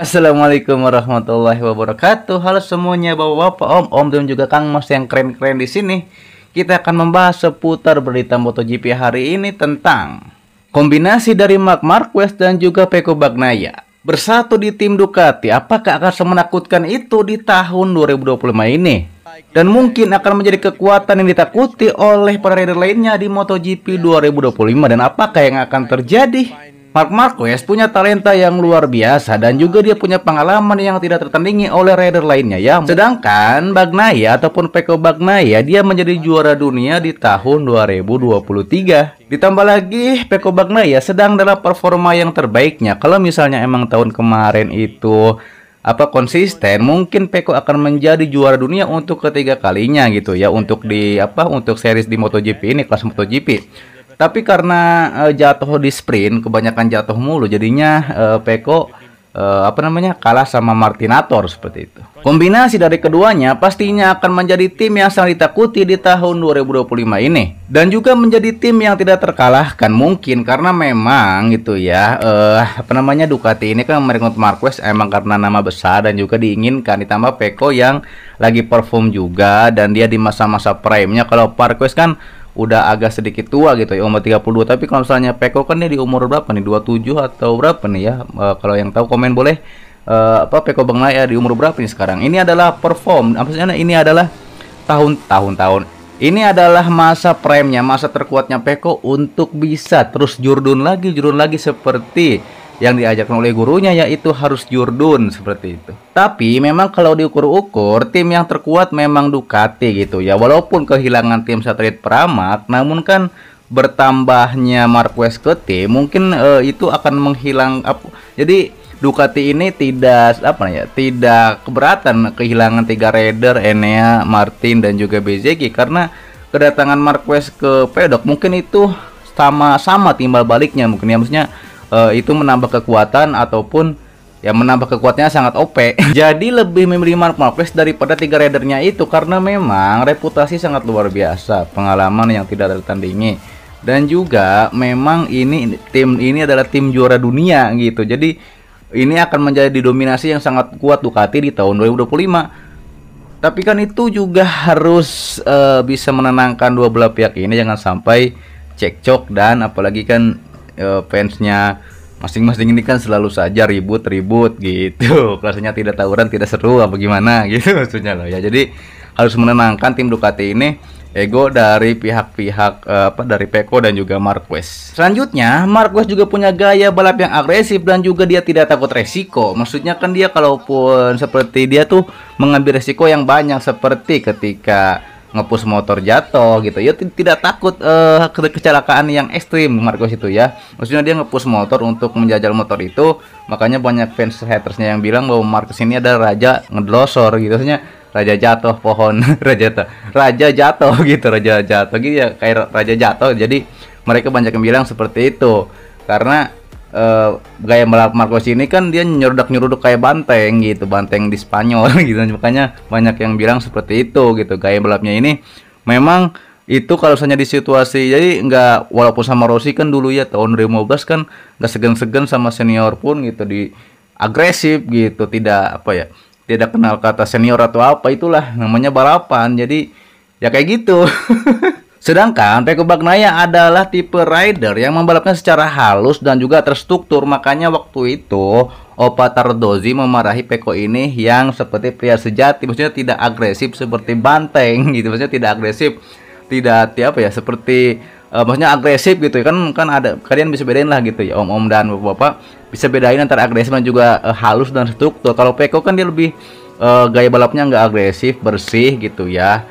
Assalamualaikum warahmatullahi wabarakatuh. Halo semuanya, bapak-bapak, om dan juga kang mas yang keren-keren di sini. Kita akan membahas seputar berita MotoGP hari ini tentang kombinasi dari Marc Marquez dan juga Pecco Bagnaia bersatu di tim Ducati. Apakah akan semenakutkan itu di tahun 2025 ini? Dan mungkin akan menjadi kekuatan yang ditakuti oleh para rider lainnya di MotoGP 2025. Dan apakah yang akan terjadi? Marc Marquez punya talenta yang luar biasa dan juga dia punya pengalaman yang tidak tertandingi oleh rider lainnya ya. Sedangkan Bagnaia ataupun Pecco Bagnaia dia menjadi juara dunia di tahun 2023. Ditambah lagi Pecco Bagnaia sedang dalam performa yang terbaiknya. Kalau misalnya emang tahun kemarin itu konsisten, mungkin Pecco akan menjadi juara dunia untuk ketiga kalinya gitu ya, untuk untuk series di MotoGP ini, kelas MotoGP. Tapi karena jatuh di sprint, kebanyakan jatuh mulu, jadinya Pecco kalah sama Martinator seperti itu. Kombinasi dari keduanya pastinya akan menjadi tim yang sangat ditakuti di tahun 2025 ini, dan juga menjadi tim yang tidak terkalahkan mungkin karena memang gitu ya Ducati ini kan merekrut Marquez emang karena nama besar dan juga diinginkan, ditambah Pecco yang lagi perform juga dan dia di masa-masa prime-nya. Kalau Marquez kan udah agak sedikit tua gitu ya, umur 32. Tapi kalau misalnya Pecco kan dia di umur berapa nih? 27 atau berapa nih ya? Kalau yang tahu komen boleh. Pecco Bagnaia di umur berapa nih sekarang? Ini adalah perform. Maksudnya ini adalah tahun-tahun. Ini adalah masa prime-nya, masa terkuatnya Pecco untuk bisa terus jurdun lagi seperti yang diajarkan oleh gurunya, yaitu harus jurdun seperti itu. Tapi memang kalau diukur-ukur, tim yang terkuat memang Ducati gitu ya. Walaupun kehilangan tim satelit Pramac, namun kan bertambahnya Marquez ke tim mungkin itu akan menghilang jadi Ducati ini tidak tidak keberatan kehilangan 3 rider, Enea, Martin dan juga Bezzecchi, karena kedatangan Marquez ke pedok mungkin itu sama timbal baliknya mungkin ya, maksudnya itu menambah kekuatan ataupun ya menambah kekuatannya sangat OP. Jadi lebih memilih Marc Marquez daripada 3 ridernya itu karena memang reputasi sangat luar biasa, pengalaman yang tidak tertandingi, dan juga memang tim ini adalah tim juara dunia gitu. Jadi ini akan menjadi dominasi yang sangat kuat Ducati di tahun 2025. Tapi kan itu juga harus bisa menenangkan dua belah pihak ini, jangan sampai cekcok, dan apalagi kan fansnya masing-masing ini kan selalu saja ribut-ribut gitu. Rasanya tidak tawuran, tidak seru apa gimana gitu maksudnya loh ya. Jadi harus menenangkan tim Ducati ini, ego dari pihak-pihak dari Pecco dan juga Marquez. Selanjutnya, Marquez juga punya gaya balap yang agresif dan juga dia tidak takut resiko. Maksudnya kan dia kalaupun seperti dia tuh mengambil resiko yang banyak, seperti ketika ngepush motor jatuh gitu ya, tidak takut kecelakaan yang ekstrim Marquez itu ya. Maksudnya dia ngepush motor untuk menjajal motor itu, makanya banyak fans hatersnya yang bilang bahwa Marquez ini adalah raja ngedlosor gitu, maksudnya raja jatuh pohon raja jatuh gitu ya, kayak raja jatuh. Jadi mereka banyak yang bilang seperti itu karena gaya balap Marquez ini kan dia nyeruduk kayak banteng gitu, banteng di Spanyol gitu. Makanya banyak yang bilang seperti itu gitu. Gaya balapnya ini memang itu kalau misalnya di situasi, jadi nggak, walaupun sama Rossi kan dulu ya tahun 2015 kan nggak segan-segan sama senior pun gitu, di agresif gitu, tidak tidak kenal kata senior atau apa, itulah namanya balapan. Jadi ya kayak gitu. Sedangkan Pecco Bagnaia adalah tipe rider yang membalapnya secara halus dan juga terstruktur. Makanya waktu itu Opa Tardozzi memarahi Pecco ini yang seperti pria sejati, maksudnya tidak agresif seperti banteng gitu, maksudnya tidak agresif, tidak seperti maksudnya agresif gitu kan ada, kalian bisa bedain lah gitu ya, om-om dan bapak bisa bedain antara agresif dan juga halus dan struktur. Kalau Pecco kan dia lebih gaya balapnya nggak agresif, bersih gitu ya.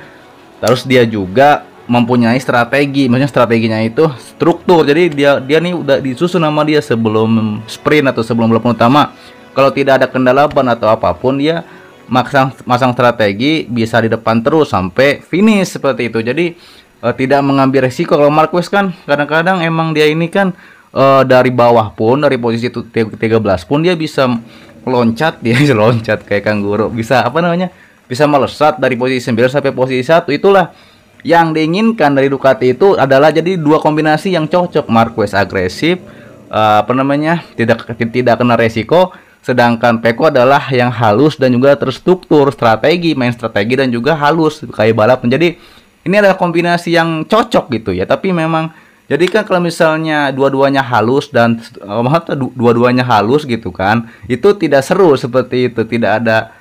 Terus dia juga mempunyai strategi, maksudnya strateginya itu struktur. Jadi dia nih udah disusun sama dia sebelum sprint atau sebelum balapan utama. Kalau tidak ada kendala ban atau apapun, dia masang strategi bisa di depan terus sampai finish seperti itu. Jadi tidak mengambil resiko. Kalau Marquez kan kadang-kadang emang dia ini kan dari bawah pun, dari posisi 13 pun dia bisa loncat, dia bisa loncat kayak kanguru, bisa bisa melesat dari posisi 9 sampai posisi 1. Itulah yang diinginkan dari Ducati, itu adalah jadi dua kombinasi yang cocok. Marquez agresif, tidak kena resiko, Sedangkan Peko adalah yang halus dan juga terstruktur, strategi, main strategi dan juga halus kayak balap. Jadi ini adalah kombinasi yang cocok gitu ya. Tapi memang jadi kan kalau misalnya dua-duanya halus dan dua-duanya halus gitu kan, itu tidak seru seperti itu, tidak ada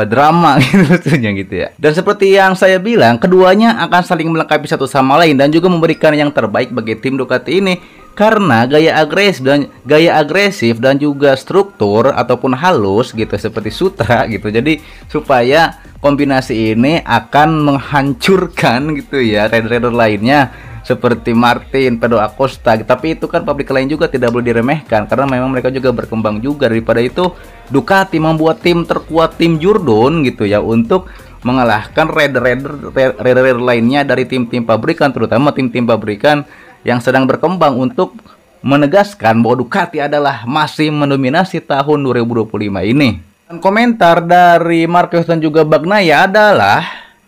drama gitu ya. Dan seperti yang saya bilang, keduanya akan saling melengkapi satu sama lain dan juga memberikan yang terbaik bagi tim Ducati ini karena gaya agresif dan juga struktur ataupun halus gitu seperti sutra gitu. Jadi supaya kombinasi ini akan menghancurkan gitu ya rider-rider lainnya seperti Martin, Pedro Acosta. Tapi itu kan pabrik lain juga tidak boleh diremehkan karena memang mereka juga berkembang juga. Daripada itu Ducati membuat tim terkuat, tim Jordan gitu ya, untuk mengalahkan rider-rider lainnya dari tim-tim pabrikan, terutama tim-tim pabrikan yang sedang berkembang, untuk menegaskan bahwa Ducati adalah masih mendominasi tahun 2025 ini. Dan komentar dari Marquez dan juga Bagnaia adalah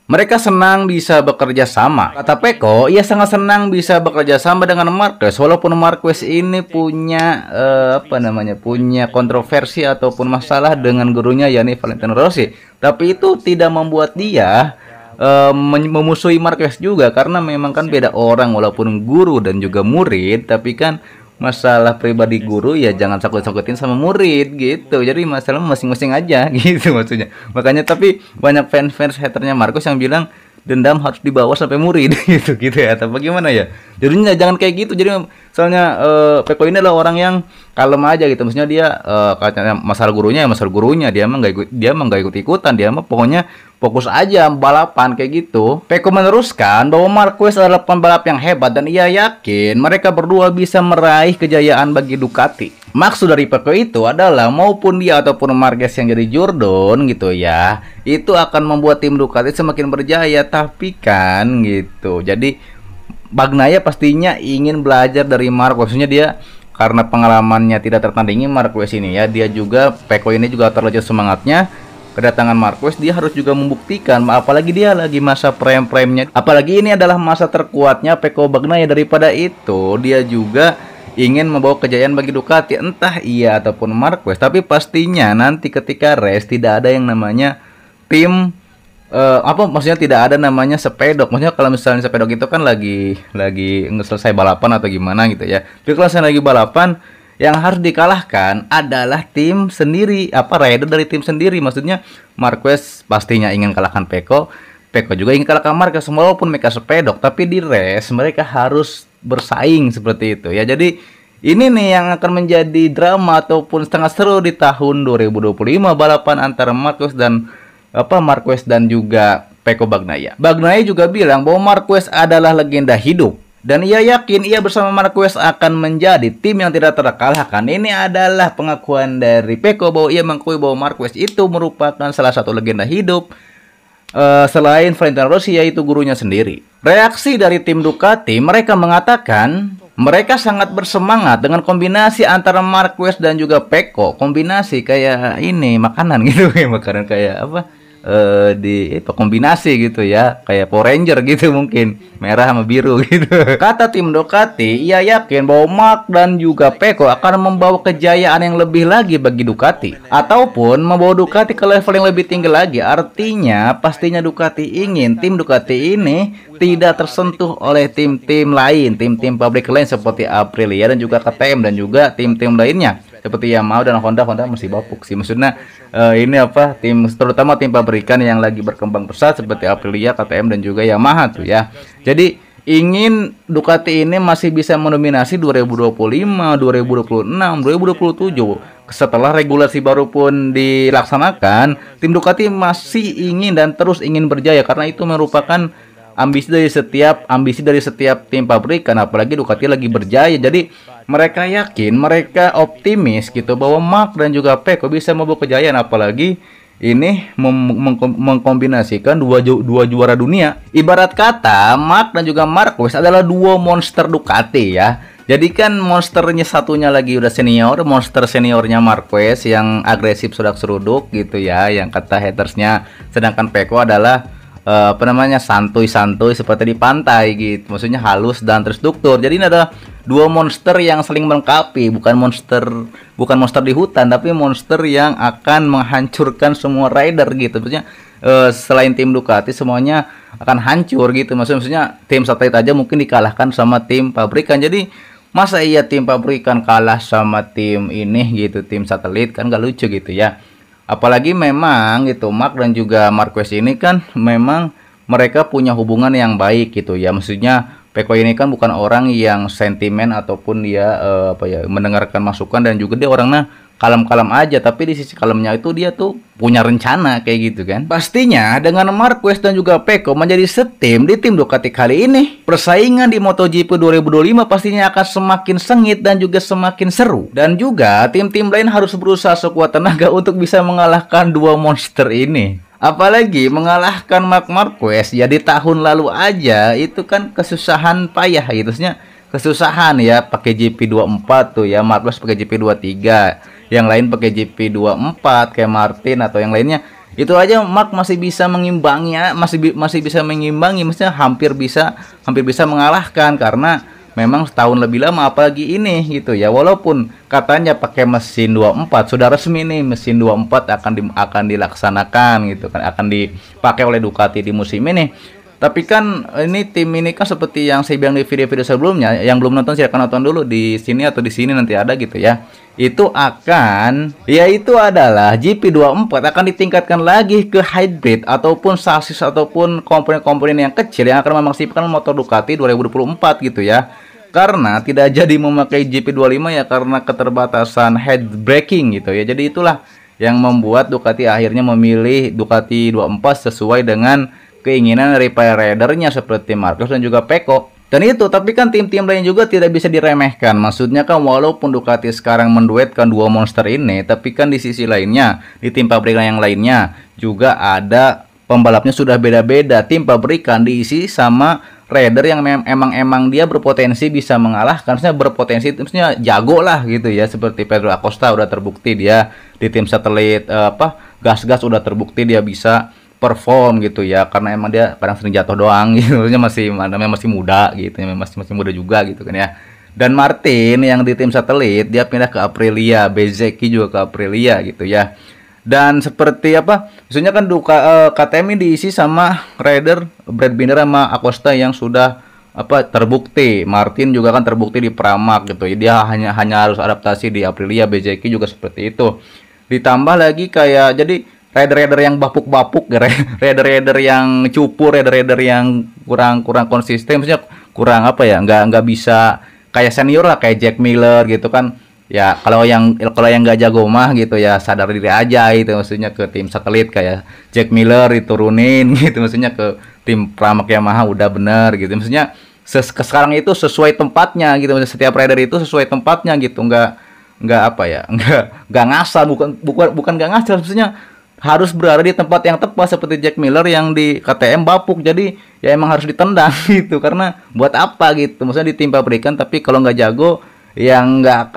mereka senang bisa bekerja sama. Kata Peko, ia sangat senang bisa bekerja sama dengan Marquez, walaupun Marquez ini punya punya kontroversi ataupun masalah dengan gurunya yakni Valentino Rossi. Tapi itu tidak membuat dia memusuhi Marquez juga, karena memang kan beda orang, walaupun guru dan juga murid, tapi kan masalah pribadi guru ya jangan sakut-sakutin sama murid gitu. Jadi masalah masing-masing aja gitu maksudnya. Makanya tapi banyak fans haternya Marcos yang bilang dendam harus dibawa sampai murid gitu ya. Atau bagaimana ya? Jadinya jangan kayak gitu. Jadi soalnya Peko ini adalah orang yang kalem aja gitu. Maksudnya dia katanya masalah gurunya ya masalah gurunya, dia mah nggak ikut-ikutan, dia mah pokoknya fokus aja balapan kayak gitu. Peko meneruskan bahwa Marquez adalah pembalap yang hebat dan ia yakin mereka berdua bisa meraih kejayaan bagi Ducati. Maksud dari Peko itu adalah maupun dia ataupun Marquez yang jadi Jordan gitu ya, itu akan membuat tim Ducati semakin berjaya. Tapi kan gitu, jadi Bagnaia pastinya ingin belajar dari Marquez. Maksudnya dia karena pengalamannya tidak tertandingi Marquez ini ya, dia juga Peko ini juga terlalu semangatnya kedatangan Marquez, dia harus juga membuktikan, apalagi dia lagi masa prime-nya, apalagi ini adalah masa terkuatnya Peko Bagnaia. Daripada itu dia juga ingin membawa kejayaan bagi Ducati, entah ia ataupun Marquez. Tapi pastinya nanti ketika race tidak ada yang namanya tim maksudnya tidak ada namanya sepedok. Maksudnya kalau misalnya sepedok itu kan lagi selesai balapan atau gimana gitu ya. Tapi kalau misalnya lagi balapan, yang harus dikalahkan adalah tim sendiri, rider dari tim sendiri. Maksudnya Marquez pastinya ingin kalahkan Peko juga ingin kalahkan Marquez, walaupun mereka sepedok, tapi di race mereka harus bersaing seperti itu ya. Jadi ini nih yang akan menjadi drama ataupun setengah seru di tahun 2025, balapan antara Marquez dan juga Peko Bagnaia. Bagnaia juga bilang bahwa Marquez adalah legenda hidup dan ia yakin ia bersama Marquez akan menjadi tim yang tidak terkalahkan. Ini adalah pengakuan dari Peko bahwa ia mengakui bahwa Marquez itu merupakan salah satu legenda hidup selain Valentino Rossi, yaitu gurunya sendiri. Reaksi dari tim Ducati, mereka mengatakan mereka sangat bersemangat dengan kombinasi antara Marquez dan juga Peko. Kombinasi kayak ini makanan gitu ya, makanan kayak kombinasi gitu ya, kayak Power Ranger gitu, mungkin merah sama biru gitu. Kata tim Ducati, ia yakin bahwa Mark dan juga Peko akan membawa kejayaan yang lebih lagi bagi Ducati, ataupun membawa Ducati ke level yang lebih tinggi lagi. Artinya pastinya Ducati ingin tim Ducati ini tidak tersentuh oleh tim-tim lain, tim-tim pabrik lain seperti Aprilia dan juga KTM dan juga tim-tim lainnya seperti Yamaha dan Honda masih bapuk sih. Maksudnya tim terutama tim pabrikan yang lagi berkembang pesat seperti Aprilia, KTM dan juga Yamaha tuh ya. Jadi ingin Ducati ini masih bisa mendominasi 2025, 2026, 2027. Setelah regulasi baru pun dilaksanakan, tim Ducati masih ingin dan terus ingin berjaya karena itu merupakan ambisi dari setiap tim pabrikan, apalagi Ducati lagi berjaya. Jadi mereka yakin, mereka optimis gitu bahwa Mark dan juga Peko bisa membawa kejayaan, apalagi ini mengkombinasikan dua juara dunia. Ibarat kata Mark dan juga Marquez adalah dua monster Ducati ya. Jadi kan monsternya satunya lagi udah senior, monster seniornya Marquez yang agresif sodak-seruduk gitu ya, yang kata hatersnya. Sedangkan Peko adalah santuy-santuy seperti di pantai gitu. Maksudnya halus dan terstruktur. Jadi ini adalah dua monster yang saling melengkapi, bukan monster di hutan, tapi monster yang akan menghancurkan semua rider gitu. Maksudnya selain tim Ducati semuanya akan hancur gitu. Maksudnya tim satelit aja mungkin dikalahkan sama tim pabrikan. Jadi masa iya tim pabrikan kalah sama tim ini gitu, tim satelit, kan gak lucu gitu ya. Apalagi memang gitu Mark dan juga Marquez ini kan memang mereka punya hubungan yang baik gitu ya. Maksudnya Peko ini kan bukan orang yang sentimen ataupun dia mendengarkan masukan, dan juga dia orangnya kalem-kalem aja, tapi di sisi kalemnya itu dia tuh punya rencana kayak gitu kan. Pastinya dengan Marquez dan juga Peko menjadi setim di tim Ducati kali ini, persaingan di MotoGP 2025 pastinya akan semakin sengit dan juga semakin seru. Dan juga tim-tim lain harus berusaha sekuat tenaga untuk bisa mengalahkan dua monster ini. Apalagi mengalahkan Marc Marquez ya di tahun lalu aja itu kan kesusahan payah gitu. Maksudnya kesusahan ya, pakai GP24 tuh ya, Marquez pakai GP23, yang lain pakai GP24 kayak Martin atau yang lainnya. Itu aja Mark masih bisa mengimbangi, masih bisa mengimbangi, maksudnya hampir bisa mengalahkan, karena memang setahun lebih lama apalagi ini gitu ya. Walaupun katanya pakai mesin 24, sudah resmi nih mesin 24 akan dilaksanakan gitu kan, akan dipakai oleh Ducati di musim ini. Tapi kan ini tim ini kan seperti yang saya bilang di video-video sebelumnya, yang belum nonton silahkan nonton dulu di sini atau di sini nanti ada gitu ya. Itu adalah GP24 akan ditingkatkan lagi ke hybrid ataupun sasis ataupun komponen-komponen yang kecil yang akan memaksimalkan motor Ducati 2024 gitu ya. Karena tidak jadi memakai GP25 ya karena keterbatasan head braking gitu ya. Jadi itulah yang membuat Ducati akhirnya memilih Ducati 24 sesuai dengan keinginan dari para ridernya seperti Marquez dan juga Peko. Dan itu, tapi kan tim-tim lain juga tidak bisa diremehkan. Maksudnya kan walaupun Ducati sekarang menduetkan dua monster ini, tapi kan di sisi lainnya, di tim pabrikan yang lainnya juga ada pembalapnya sudah beda-beda. Tim pabrikan diisi sama rider yang emang dia berpotensi bisa mengalahkan, maksudnya berpotensi, maksudnya jago lah gitu ya. Seperti Pedro Acosta udah terbukti dia di tim satelit gas-gas udah terbukti dia bisa perform gitu ya, karena emang dia kadang sering jatuh doang gitu, masih muda gitu, masih muda juga gitu kan ya. Dan Martin yang di tim satelit dia pindah ke Aprilia, Bezzecchi juga ke Aprilia gitu ya. Dan seperti maksudnya kan KTM ini diisi sama rider Brad Binder sama Acosta yang sudah terbukti. Martin juga kan terbukti di Pramac gitu. Dia hanya harus adaptasi di Aprilia, Bezzecchi juga seperti itu. Ditambah lagi kayak jadi rider-rider yang bapuk-bapuk, rider-rider yang cupu, rider-rider yang kurang konsisten, maksudnya kurang nggak bisa kayak senior lah, kayak Jack Miller gitu kan. Ya kalau yang nggak jago mah gitu ya sadar diri aja gitu, maksudnya ke tim satelit kayak Jack Miller diturunin gitu, maksudnya ke tim Pramac Yamaha udah bener gitu, maksudnya sekarang itu sesuai tempatnya gitu, setiap rider itu sesuai tempatnya gitu, nggak ngasal, bukan nggak ngasal, maksudnya harus berada di tempat yang tepat seperti Jack Miller yang di KTM bapuk. Jadi ya emang harus ditendang gitu, karena buat apa gitu, maksudnya ditimpa pabrikan tapi kalau nggak jago yang nggak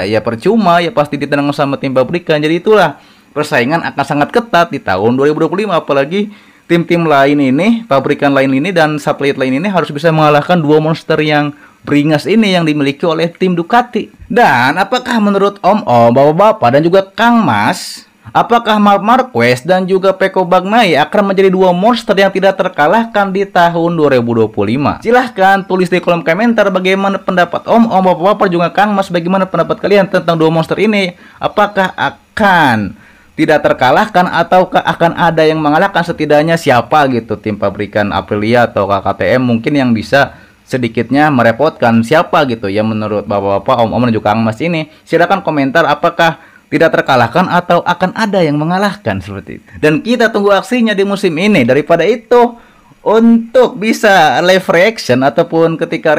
ya percuma, ya pasti ditendang sama tim pabrikan. Jadi itulah persaingan akan sangat ketat di tahun 2025, apalagi tim-tim lain ini, pabrikan lain ini dan satelit lain ini harus bisa mengalahkan dua monster yang beringas ini yang dimiliki oleh tim Ducati. Dan apakah menurut Om, Bapak-bapak dan juga Kang Mas, apakah Marc Marquez dan juga Pecco Bagnaia akan menjadi dua monster yang tidak terkalahkan di tahun 2025? Silahkan tulis di kolom komentar bagaimana pendapat Om, Bapak-bapak juga Kang Mas, bagaimana pendapat kalian tentang dua monster ini? Apakah akan tidak terkalahkan ataukah akan ada yang mengalahkan? Setidaknya siapa gitu, tim pabrikan Aprilia atau KTM mungkin yang bisa sedikitnya merepotkan siapa gitu ya menurut Bapak-bapak, Om dan juga Kang Mas ini? Silahkan komentar apakah tidak terkalahkan atau akan ada yang mengalahkan seperti itu. Dan kita tunggu aksinya di musim ini. Daripada itu, untuk bisa live reaction ataupun ketika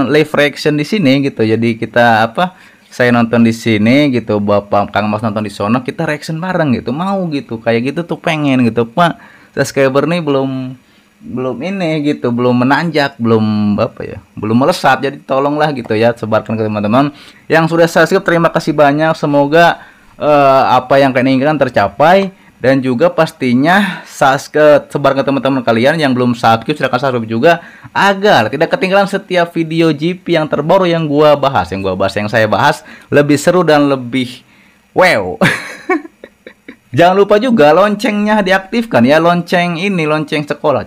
live reaction di sini gitu. Jadi kita saya nonton di sini gitu, Bapak Kang Mas nonton di sono, kita reaction bareng gitu. Mau gitu. Kayak gitu tuh pengen gitu. Pak, subscriber nih belum ini gitu, belum menanjak, belum melesat. Jadi tolonglah gitu ya, sebarkan ke teman-teman yang sudah subscribe. Terima kasih banyak, semoga apa yang kalian inginkan tercapai. Dan juga pastinya sebar ke teman-teman kalian yang belum subscribe, silahkan subscribe juga agar tidak ketinggalan setiap video GP yang terbaru yang yang saya bahas lebih seru dan lebih wow. Jangan lupa juga loncengnya diaktifkan ya, lonceng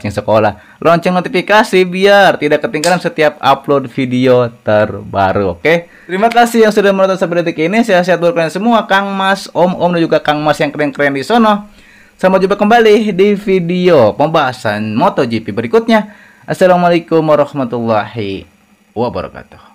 sekolah, lonceng notifikasi biar tidak ketinggalan setiap upload video terbaru. Oke. Terima kasih yang sudah menonton sampai detik ini. Sehat-sehat buat kalian semua, Kang Mas, Om dan juga Kang Mas yang keren-keren di sono. Sampai jumpa kembali di video pembahasan MotoGP berikutnya. Assalamualaikum warahmatullahi wabarakatuh.